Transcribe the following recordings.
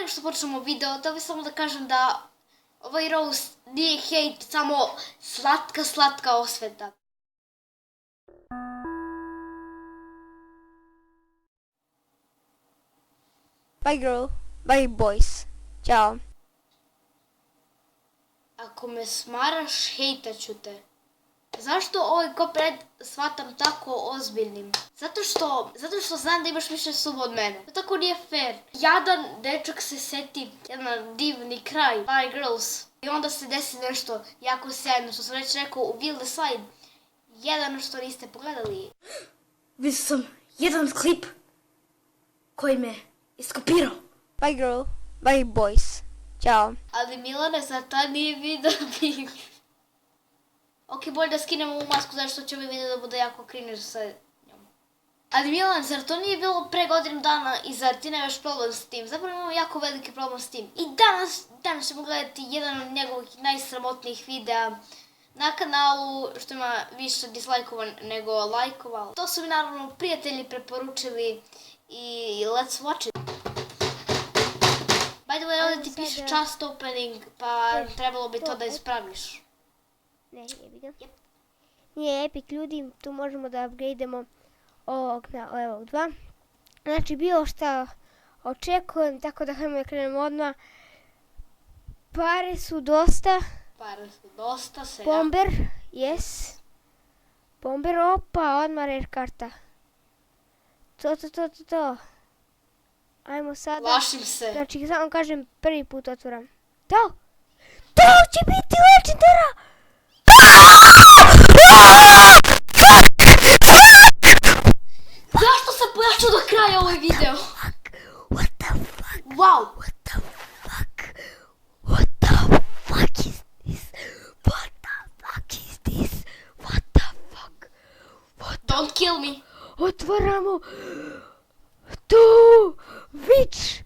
nego što počnemo video, da bih samo da kažem da ovaj roast nije hejt, samo slatka osveta. Bye girl, bye boys. Ćao. Ako me smaraš, hejtaću te. Zašto ovaj kopred shvatam tako ozbiljnim? Zato što znam da imaš više suba od mene. To tako nije fair. Jadan dečak se seti jedan divni kraj. Bye girls. I onda se desi nešto jako sjajno, što sam već rekao u Will Decide. Jedan što niste pogledali. Vidio sam jedan klip koji me iskopirao. Bye girl, bye boys. Ćao. Ali Milane, zar ta nije video bih? Ok, bolje da skinemo ovu masku, zato što će ovaj video da bude jako cringe sa njom. Ali Milan, zar to nije bilo pre godinu dana i zar ti nemaš problem s tim? Zapravo imamo jako veliki problem s tim. I danas ćemo gledati jedan od njegovih najsramotnijih videa na kanalu, što ima više dislajkovan nego lajkova. To su mi naravno prijatelji preporučili i let's watch it. By the way, ovdje ti piše just opening, pa trebalo bi to da ispraviš. Ne, jebi ga. Nije epic ljudi, tu možemo da upgradeemo ovog na level 2. Znači bilo šta očekujem, tako da hajmo da krenemo odmah. Pare su dosta. Bomber, yes. Bomber, opa, odmah rare karta. To. Ajmo sada. Plašim se. Znači, samo kažem, prvi put otvoram. To će biti legendara! Zašto sam pojačao do kraja ovaj video? What the fuck? Wow! What the fuck? What the fuck is this? What the fuck is this? What the fuck? Don't kill me! Otvaramo! Tu! Witch!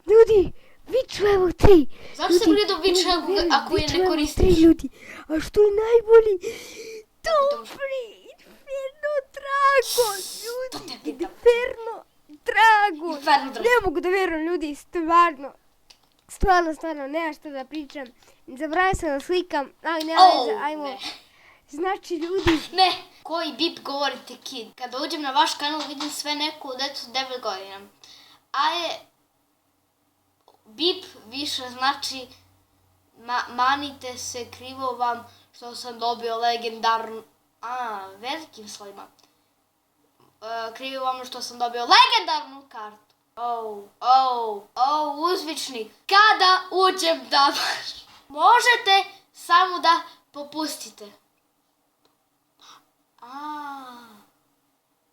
Ljudi! Witch level 3! Zašto sam gledao Witch ako je ne koristiš? 3 ljudi! A što je najbolji? Dobri! Inferno dragon! Ljudi! Inferno dragon! Ne mogu da verujem ljudi, stvarno! Stvarno, nema što da pričam. Zaboravio sam da slikam, ali nema veze, ajmo. Znači ljudi... Ne! Koji bip govorite kid? Kada uđem na vaš kanal vidim sve neku decu 9 godina. Bip više znači manite se, krivo vam što sam dobio legendarnu... velikim slovima. Krivo vam što sam dobio legendarnu kartu. Uzvičnik. Kada uđem da baš... Možete samo da popustite.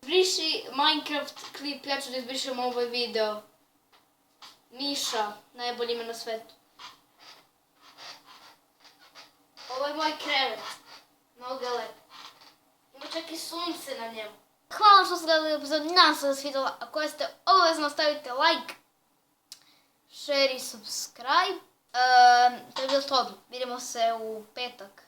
Izbriši Minecraft klip, ja ću da izbrišem ovaj video. Miša, najbolje ime na svetu. Ovo je moj krevet. Mnogo je lep. Ima čak i sunce na njemu. Hvala što ste gledali epizod, nadam se da se vidjela. Ako jeste, obavezno stavite like, share i subscribe. To je bilo to. Vidimo se u petak.